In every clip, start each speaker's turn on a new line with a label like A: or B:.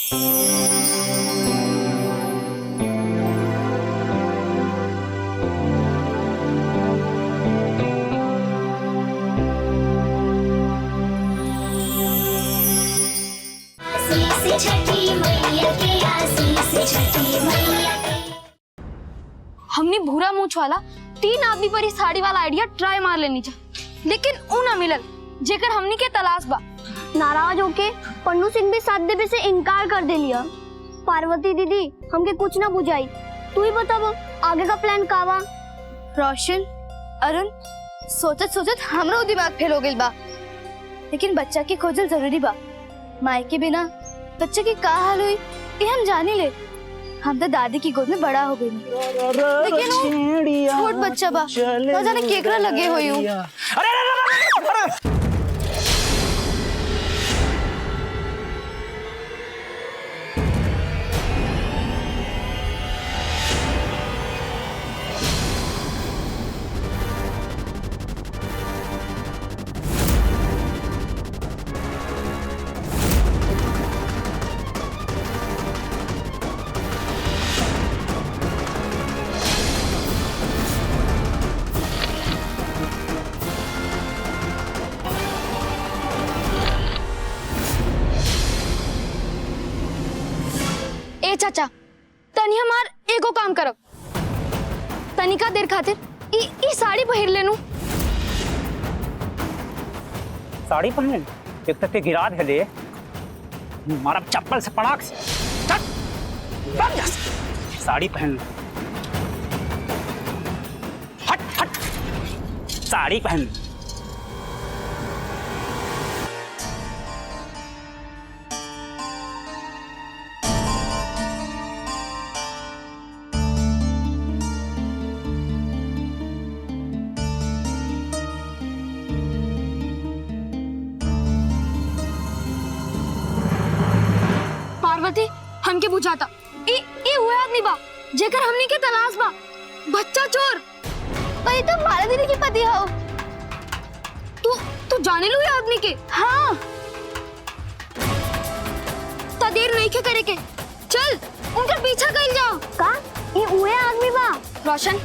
A: हमने भूरा मूछ वाला 3 आदमी पर ही साड़ी वाला आइडिया ट्राई मार लेनी चाहिए, लेकिन ऊ ना मिलल जेकर हमनी के तलाश बा।
B: नाराज होके पन्नू सिंह भी साथ देवे से इनकार कर दे लिया। पार्वती दीदी हमके कुछ ना बुझाई, तू ही बताव आगे का प्लान का बा।
A: रोशन, अरुण, सोचत सोचत हमरो दिमाग फेल हो गइल बा, लेकिन बच्चा के खोजल जरूरी बा। माई के बिना बच्चे की का हाल हुई ये हम जानी ले। हम तो दादी की गोद में बड़ा हो गई, लेकिन वो छोट बच्चा बा, ना जाने केकरा लगे हुई हूँ। चाचा तनी हमार एगो काम करब, तनिका देर खातिर ई साड़ी पहिर लेनू।
C: साड़ी पहन एक तक के गिरा दे ले, मारा चप्पल से पड़ाक से चल साड़ी पहन। हट हट साड़ी पहन।
A: हमके बुझाता ई हुए आदमी बा जेकर हमनी के तलाश बा। बच्चा चोर भाई तो मारा दीदी की पति हो। तू जाने लो ये आदमी के? हाँ ता देर नहीं के करे के, चल उनका पीछा कर जाओ।
B: का ये हुए आदमी बा?
A: रोशन,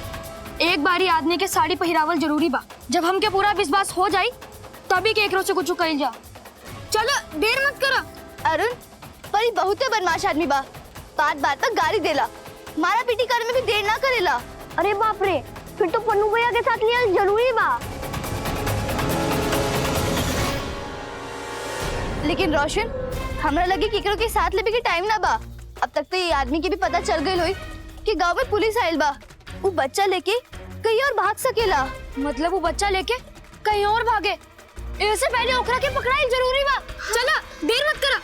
A: एक बारी आदमी के साड़ी पहिरावल जरूरी बा। जब हमके पूरा विश्वास हो जाई तभी के एकरो से कुछ कइल जा। चलो देर मत करो। अरुण पर बहुते बदमाश आदमी बा, बात बात पर गाली देला, मारा पीटी करने में भी देर ना करेला।
B: अरे बाप रे, फिर तो पन्नू भैया के साथ लिया जरूरी बा।
A: लेकिन रोशन, हमरा लगे केकरो के साथ लेबे के टाइम ना बा। अब तक तो ये आदमी के भी पता चल गई होई कि गांव में पुलिस आइल बा। वो बच्चा लेके कहीं और भाग सकेला। मतलब वो बच्चा लेके कहीं और भागे, इससे पहले ओकरा के पकड़ाई जरूरी बा। चला देर मत करा।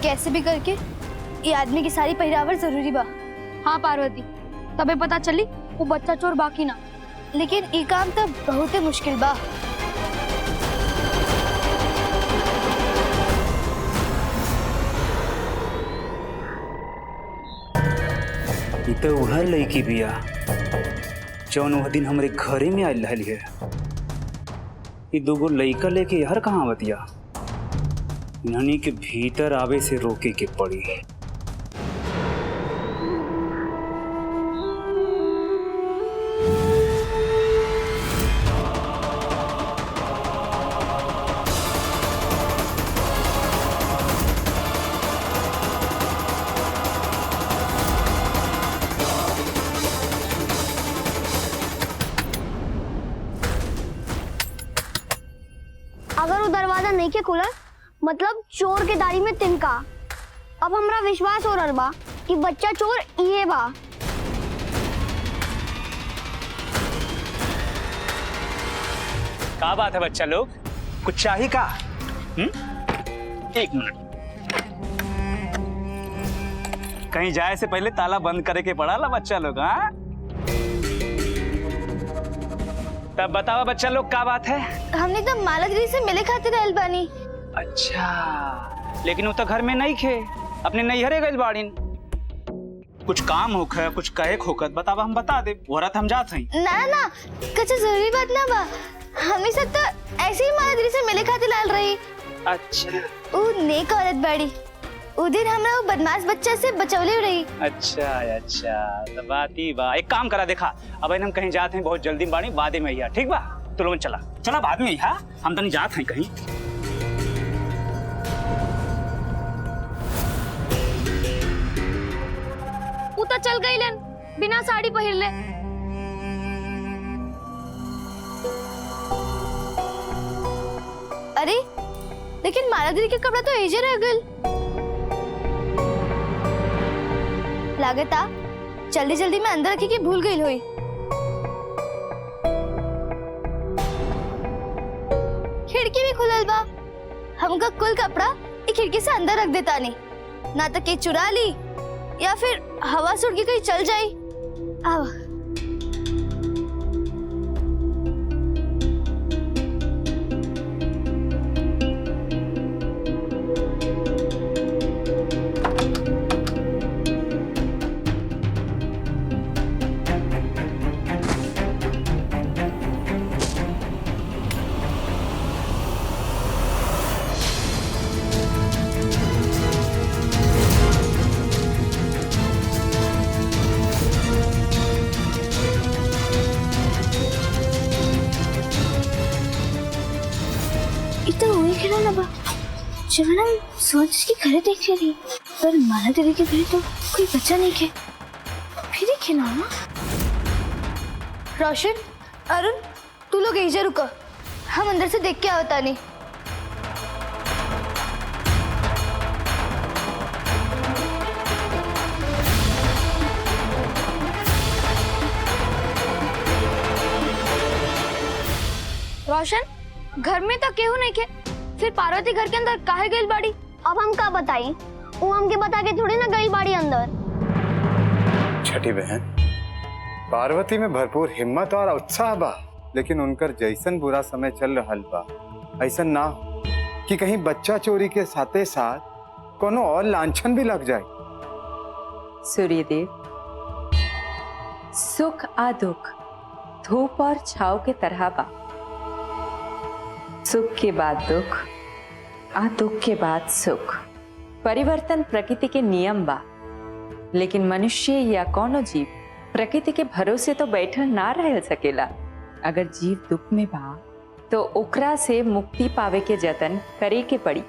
A: कैसे भी करके ये आदमी की सारी पहिरावट जरूरी बा। हाँ पार्वती, तबे पता चली वो बच्चा चोर बाकी ना, लेकिन ये काम तो बहुत ही मुश्किल बा।
C: ई तो उहर लड़की बिया जौन वह दिन हमारे घरे में आयल रहली है। ये दूगो लड़का लेके यार कहाँ बतिया, इन्हनी के भीतर आवे से रोके के पड़ी।
B: अगर वो दरवाजा नहीं के खुला मतलब चोर के दाढ़ी में तिनका। अब हमरा विश्वास हो रहा बा कि बच्चा चोर ये बा।
C: क्या बात है बच्चा लोग, कुछ चाहिए का? एक मिनट, कहीं जाए से पहले ताला बंद करे के पड़ा ला बच्चा लोग। हाँ तब बताओ बच्चा लोग क्या बात है?
A: हमने तो माला दीदी से मिले खातिर आइल बानी।
C: अच्छा, लेकिन वो तो घर में नहीं खे, अपने नैहरे गइल बाड़ीन। कुछ काम होकर कुछ कहे होकर बतावा, हम बता दे, वरत हम जात हई।
A: ना ना कुछ जरूरी बात ना बा, हमें सब तो ऐसे ही माला दीदी से मिले खातिर लाल रही।
C: अच्छा
A: ऊ नेक औरत बड़ी, उ दिन हमरा वो बदमाश बच्चा से बचौले रही।
C: अच्छा अच्छा, तो बात ही बा। एक काम करा, देखा अब हम कहीं जाते हैं, बहुत जल्दी बाड़ी, बाद में आइया, ठीक बा? तो लोगन चला चला बाद में आइया, हम तनी जात हैं कहीं।
B: उ तो चल गईलन बिना साड़ी पहिरले।
A: अरे लेकिन माला दीदी के कपड़ा तो एजे रह गल। लागता जल्दी जल्दी में अंदर रखी के भूल गई हुई। खिड़की भी खुलल बा, हमका कुल कपड़ा एक खिड़की से अंदर रख देता नहीं, ना तो के चुरा ली या फिर हवा से उड़ के कहीं चल जाई। अब खिलौना बा जब हम सोच के घरे देख रही, पर माला दीदी के घरे तो कोई बच्चा नहीं है, फिर ही खिलौना। रोशन, अरुण, तू लोग यहीं रुको, हम अंदर से देख के आवता नहीं।
B: रोशन, घर में तो केहू नहीं के, फिर पार्वती घर के अंदर काहे गई बाड़ी? अब हम का बताई, वो हमके बता के थोड़ी ना गई बाड़ी अंदर।
D: छठी बहन, पार्वती में भरपूर हिम्मत और उत्साह बा, लेकिन उनकर जैसन बुरा समय चल रहा बा, ऐसा ना हो कि कहीं बच्चा चोरी के साथे साथ कोनो और लांछन भी लग जाए।
E: सूर्यदेव, सुख आ दुख धूप और छाव के तरह बा। सुख के बाद दुख, आ दुख के बाद सुख। परिवर्तन प्रकृति के नियम बा, लेकिन मनुष्य या कोनो जीव प्रकृति के भरोसे तो बैठल ना रह सकेला। अगर जीव दुख में बा तो ओकरा से मुक्ति पावे के जतन करे के पड़ी।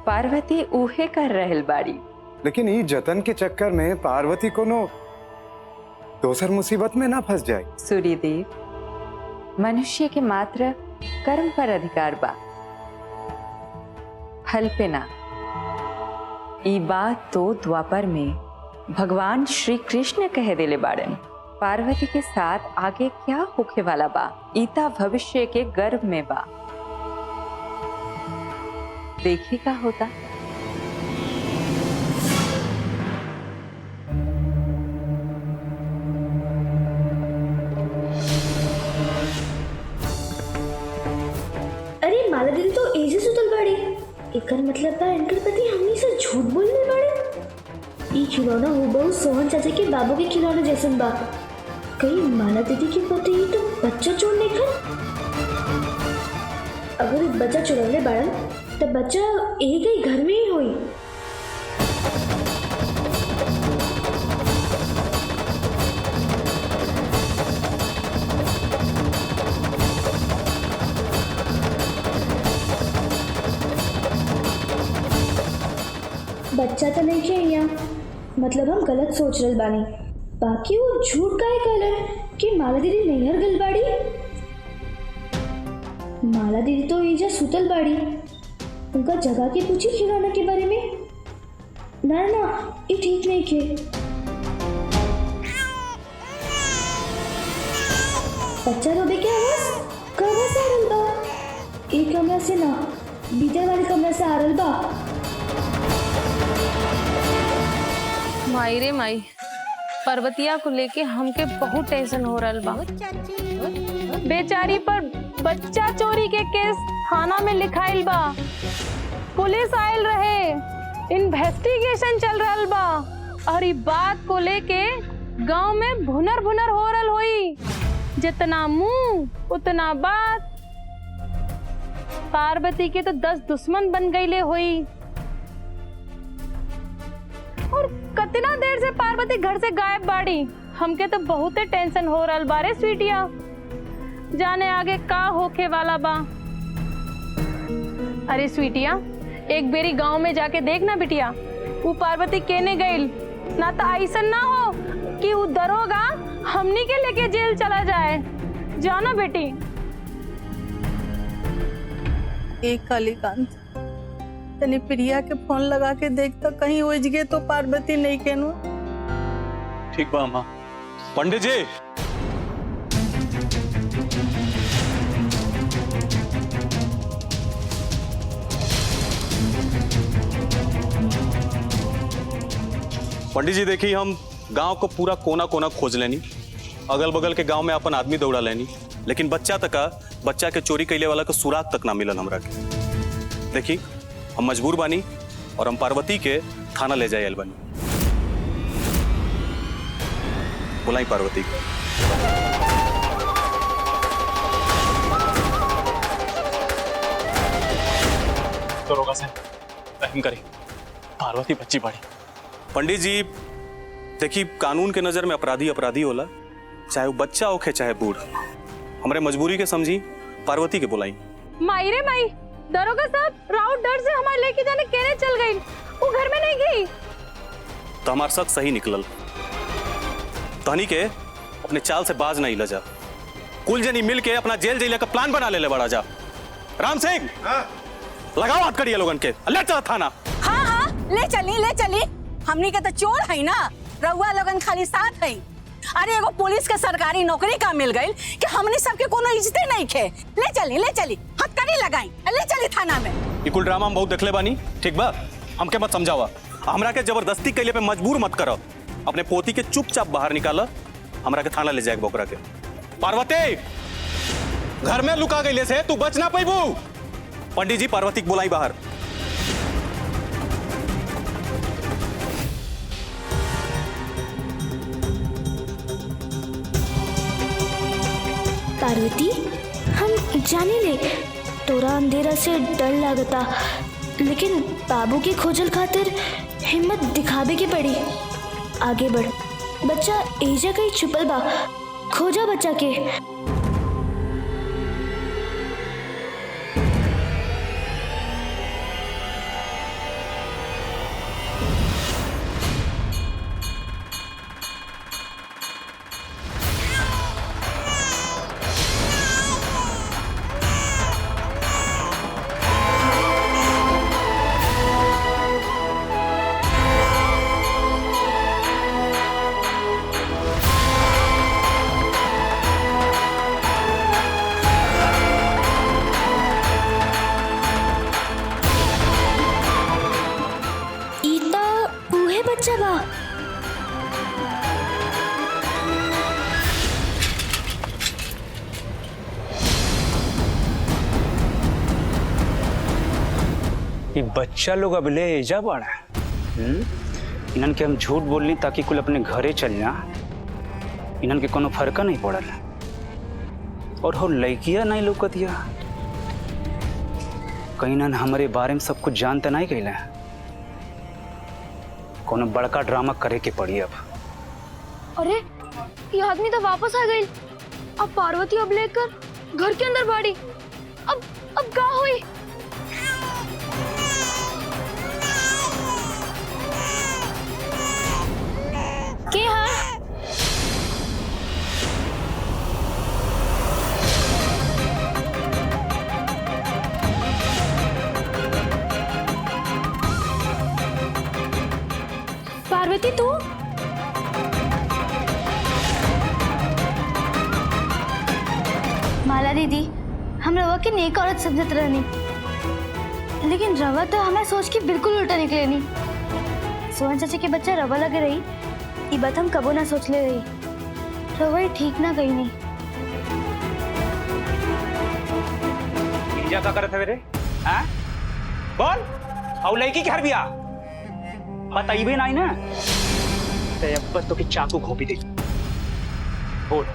E: पार्वती उहे कर रहल बाड़ी।
D: लेकिन ई जतन के चक्कर में पार्वती कोनो दोसर मुसीबत में ना फंस जाए।
E: सूर्यदेव, मनुष्य के मात्र कर्म पर अधिकार बा, फल पे ना। ई बात तो द्वापर में भगवान श्री कृष्ण कह देले बाड़न। पार्वती के साथ आगे क्या होखे वाला बा, ईता भविष्य के गर्भ में बा। देखिए का होता।
A: अरे माला दीदी तो एजे सुतल बाड़ी, एकर मतलब बा इनकर पति हमनी से झूठ बोलने बाड़े। ई खिलौना हुबहू सोहन चाचा के बाबू के खिलौना जैसन बा। कहीं माला दीदी के पति ही तो बच्चा चोर नहीं खन। अगर एक बच्चा चुरावले बाड़न तो बच्चा एक ही घर में ही होई। बच्चा तो नहीं है यहाँ, मतलब हम गलत सोच रहे बानी। बाकी वो झूठ काहे कहलन कि माला दीदी नैहर गल बाड़ी। माला दीदी तो एजा सुतल बाड़ी, उनका जगह के पूछी खिलौना के बारे में। ना ना, ये ठीक नहीं के। बच्चा रोबे के आवाज कहाँ से आ रहल बा? एक कमरा से ना, भीतर वाले कमरा से आ रहल बा।
F: माई रे माई, पर्वतिया को लेके हमके बहुत टेंशन हो रहा बा। बेचारी पर बच्चा चोरी के केस थाना में लिखाइल बा, पुलिस आयल रहे, इन्वेस्टिगेशन चल रहा बा। और ये बात को लेके गांव में भुनर भुनर हो रल होई। जितना मुंह उतना बात। पार्वती के तो 10 दुश्मन बन गईले होई। और कितना देर से पार्वती घर से गायब बाड़ी। हमके तो बहुत टेंशन हो रहा बारे स्वीटिया, जाने आगे का होके वाला बा। अरे स्वीटिया, एक बेरी गांव में जाके देख ना बिटिया, वो पार्वती केने गईल। ना तो ऐसा ना हो कि वो दरोगा हमनी के लेके जेल चला जाए। जाना बेटी।
G: एक कालीकांत, तनी प्रिया के फोन लगा के देख तो कहीं उज गए तो पार्वती नहीं केनु।
H: ठीक बा अम्मा। पंडित जी, पंडित जी देखिए, हम गांव को पूरा कोना कोना खोज लेनी, अगल बगल के गांव में अपन आदमी दौड़ा लेनी, लेकिन बच्चा के चोरी कैले वाला का सुराग तक ना मिलन हमरा के। देखी, हम मजबूर बानी और हम पार्वती के थाना ले जाए बानी। बुलाई पार्वती को। दरोगा से रहम करे, पार्वती बच्ची बड़ी। पंडित जी देखिए, कानून के नजर में अपराधी अपराधी होला, चाहे वो बच्चा होखे चाहे बूढ़। हमरे मजबूरी के समझी, पार्वती के बुलाई।
F: माई रे माई, दरोगा साहब, राउत डर से हमारे लेके जाने केने चल गई। वो घर में नहीं गई।
H: तो हमार शक सही निकलल। तहनी के अपने चाल से बाज नहीं लजा। कुल जनी मिल के अपना जेल जेल का प्लान बना ले बड़ा जा। राम सिंह, लगाओ हाथ करिए लोगन के, ले चला थाना।
I: हाँ हाँ, ले चली। हमनी के तो चोर है ना, रउआ लोगन खाली साथ है। अरे एगो पुलिस के सरकारी नौकरी का मिल गई कि हमनी सबके कोनो इज्जते नहीं खे। ले चली, हथकड़ी लगाई, ले चली थाना में।
H: ये कुल ड्रामा हम बहुत देखले बानी, ठीक बा? हमके मत समझावा, हमरा के जबरदस्ती कैले पे मजबूर मत करो। अपने पोती के चुपचाप बाहर निकाला, हमरा के थाना ले जाए बोकरा के। पार्वती, घर में लुका गई से तू बच ना पैबू। पंडित जी, पार्वती को बुलाई बाहर।
J: पार्वती, हम जाने ले तोरा अंधेरा से डर लागता, लेकिन बाबू की खोजल खातिर हिम्मत दिखावे के पड़ी। आगे बढ़, बच्चा एजा कहीं छुपल बा, खोजा बच्चा के। बच्चा बा।
C: ये बच्चा लोग अब ले एजा बाड़ा। इन्हन के हम झूठ बोलनी ताकि कुल अपने घरे चल जा। इन्हन के कोनो फर्क नहीं पड़ल। और हो लड़किया नहीं लौकतिया, कहीं ना हमारे बारे में सब कुछ जानते नहीं कैला। कोनो बड़का ड्रामा करे के पड़ी अब।
A: अरे ये आदमी तो वापस आ गई। अब पार्वती अब लेकर घर के अंदर बाड़ी। अब क्या हुई? के हाँ?
J: पार्वती तू?
A: माला दीदी, हम रवा के नेक औरत समझत रहनी, लेकिन रवा तो हमें सोच के बिल्कुल उल्टा निकले नहीं। सोहन चाची के बच्चा रवा लगे रही, ये बात हम कबो ना सोच ले रही। रवा ही ठीक ना कही नहीं।
C: क्या करत है रे? हाँ? बोल, और लड़की के घर बिया बताइबे नहीं ना। ते अब तो की चाकू घोपी दे। बोल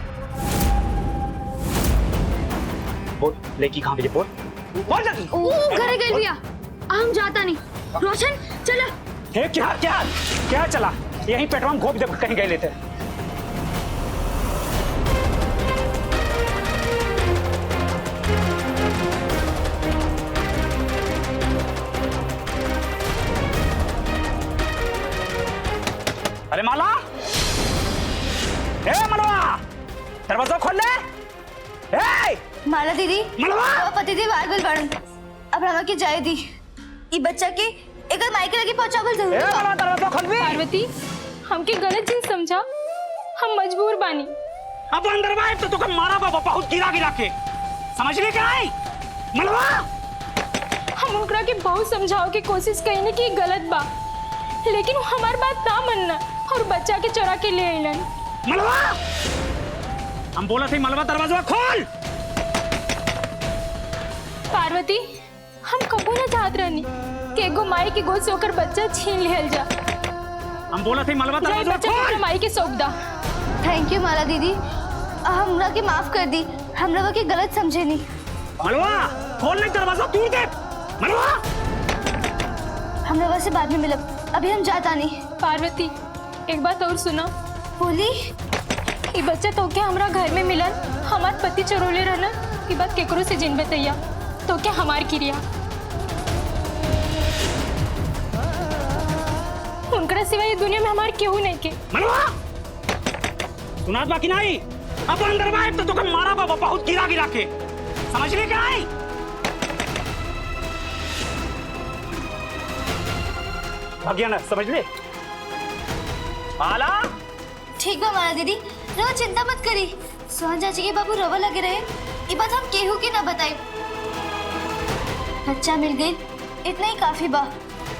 C: बोल, लड़की कहाँ भेजे? बोल बोल जल्दी।
J: ओ घरे गई भैया, हम जाता नहीं। रोशन चला।
C: हे क्या क्या क्या चला? यहीं पेट्रोल में घोप दे, कहीं गए लेते। अरे माला, ए मनवा, दरवाजा खोल ले। ए
A: माला दीदी,
C: मनवा,
A: पति देव आ गइल बाड़न। अब रवा के जाए दी। ई बच्चा के एकर मायके लगे पहुंचावल जरूरी
C: ए
A: बा।
C: मनवा, दरवाजा खोल भी।
F: पार्वती हमके गलत चीज समझा, हम मजबूर बानी।
C: अब अंदर बाहर तो तुका मारा बाबा बहुत गिरा गिरा के, समझ ले क्या आई? मनवा,
F: हम ओकरा के बहुत समझाओ की कोशिश कईने की गलत बा, लेकिन वो हमार बात ना मनना और बच्चा के चुरा के ले आइलन।
C: मलवा, हम बोला थे मलवा दरवाजा खोल।
F: पार्वती हम कबो ना चाहत रहनी कि एगो माई की गोद से होकर बच्चा छीन लिहल जा।
C: हम बोला थे मलवा
F: जाए
C: दरवाजा
F: बच्चा
C: खोल।
F: के माई के सौंप दा।
A: थैंक यू माला दीदी, हमरा के माफ कर दी। हमरा के गलत समझे नहीं।
C: मलवा खोल नहीं, दरवाजा तोड़ दे। मलवा,
A: हम रवा से बाद में मिलब, अभी हम जाता नहीं।
F: पार्वती एक बात और सुना।
A: बोली,
F: ये बच्चा तो क्या हमरा घर में मिलन, हमार पति चरोले रहना, ये बात केकरो से जिन बतैया तो क्या हमार क्रिया। उनकरा सिवाय दुनिया में हमार केहू नहीं के।
C: मलवा, सुनात बाकी नहीं। अब अंदर बाहर तो तुका मारा बाबा बहुत गिरा गिरा के, समझ ले क्या आई? भाग्या ना, समझ ले। माला,
A: ठीक बा माला दीदी, रवा चिंता मत करी। सोहन चाची के बाबू रवा लगे रहे, ये बात हम केहू के ना बताई। बच्चा मिल गई, इतना ही काफी बा।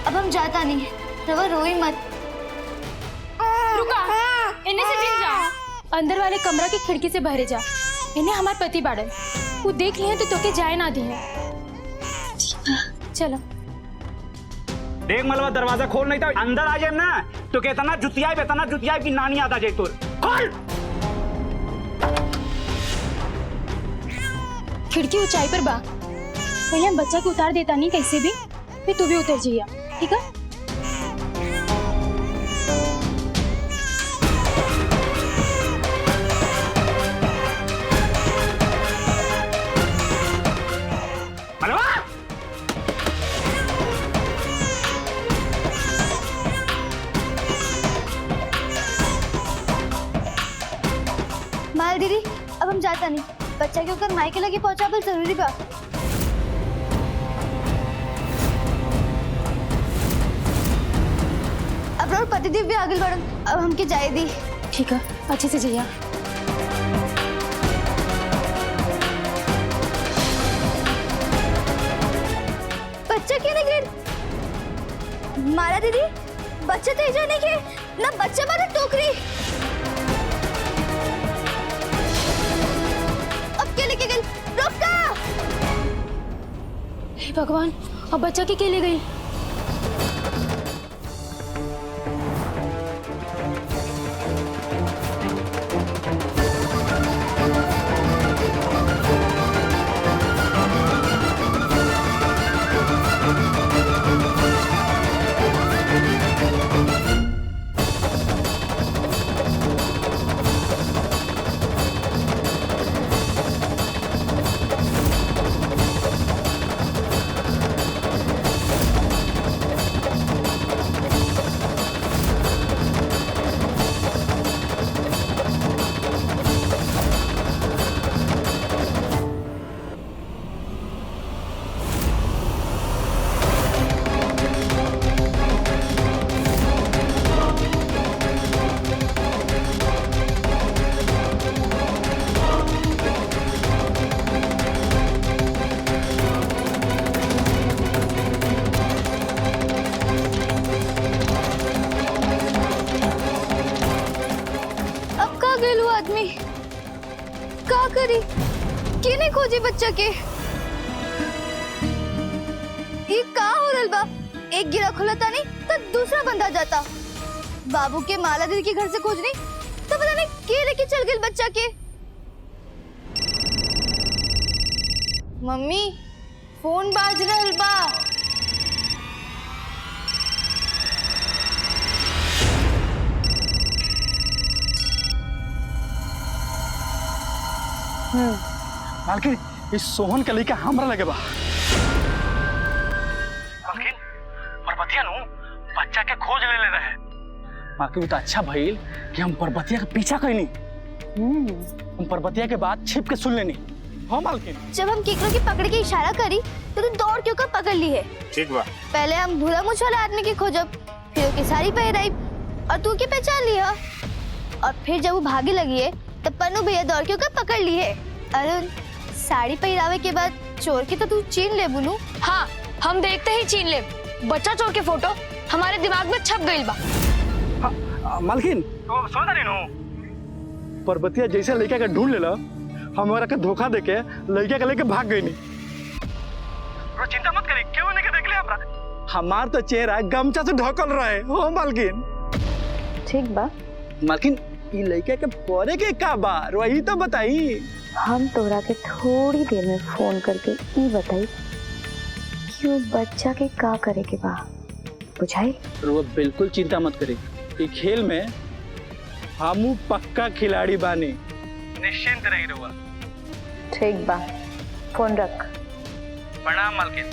A: अब हम जाता नहीं, रवा रोई मत।
F: रुका, इन्हें से जिन जा। अंदर वाले कमरा की खिड़की से बहरे जा। इन्हें हमार पति बाड़न, वो देख लिए तो तोके जाए ना दिए। चलो।
C: देख मलवा, दरवाजा खोल नहीं था अंदर आ जाए ना तो कहता जुतिया की नानी याद आ जाए। तोर खोल।
F: खिड़की ऊंचाई पर बा, वही हम बच्चा को उतार देता नहीं कैसे भी, फिर तू भी उतर जाइया, ठीक है?
C: मलवा,
A: माला दीदी, अब हम जाता नहीं। बच्चा के ऊपर मायके लगे पहुंचावल जरूरी बा। अब और पतिदेव भी आगे बढ़न, अब हमके जाए दी।
F: ठीक है, अच्छे से जाइया।
A: बच्चा क्यों नहीं गिर? माला दीदी, बच्चा तो इजा नहीं गिर ना, बच्चा मारे टोकरी। अब क्या लेके गई? रुका!
F: हे भगवान, अब बच्चा के ले गई?
A: का करी? किने खोजी बच्चा के? ये का हो रहल बा? एक गिरा खुलता नहीं तो दूसरा बंदा जाता। बाबू के माला दीदी के घर से खोजनी तो पता नहीं के लेके चल गए बच्चा के। मम्मी फोन बाज रहल बा।
K: मालकिन इस सोहन के लइका हमरा लगे बा। मालकिन परबतिया नु बच्चा के खोज ले रहे। मालकिन तो अच्छा भइल कि हम परबतिया के पीछा कइनी। हम परबतिया के बात छिप के सुन लेनी। हाँ मालकिन,
A: जब हम केकरो की पकड़ के इशारा करी तो तू दौड़ के ओकर पकड़ ली है।
D: ठीक बा।
A: पहले हम भूला मुछ वाला आदमी के खोजब, फिर ओके साड़ी पहराई और तू के पहचान लिया, और फिर जब वो भागे लगी है तब पन्नू भैया दौड़ के ओकर पकड़ ली है। अरुण, साड़ी पहरावे के बाद चोर के तो तू चीन ले बुनू।
J: हाँ, हम देखते ही छीन ले। बच्चा चोर के फोटो हमारे दिमाग में छप गई बा।
K: मालकिन तो समझ रही नो, परबतिया जैसे लइका के ढूंढ लेला, हमारा के धोखा देके लइका के लेके भाग गई नी। चिंता मत करी, क्यों नहीं के देख ले हमरा। हमार तो चेहरा गमछा से ढकल रहे। हो मालकिन।
E: ठीक बा।
K: मालकिन ई लइका के परे के का बा वही तो बताई।
E: हम तोरा के थोड़ी देर में फोन करके ई बताई कि वो बच्चा के का करे के बा, बुझाई?
K: वो बिल्कुल चिंता मत करी, ई खेल में हमू पक्का खिलाड़ी बानी। निश्चिंत रही रहुआ।
E: ठीक बा, फोन रख।
K: प्रणाम मालकिन।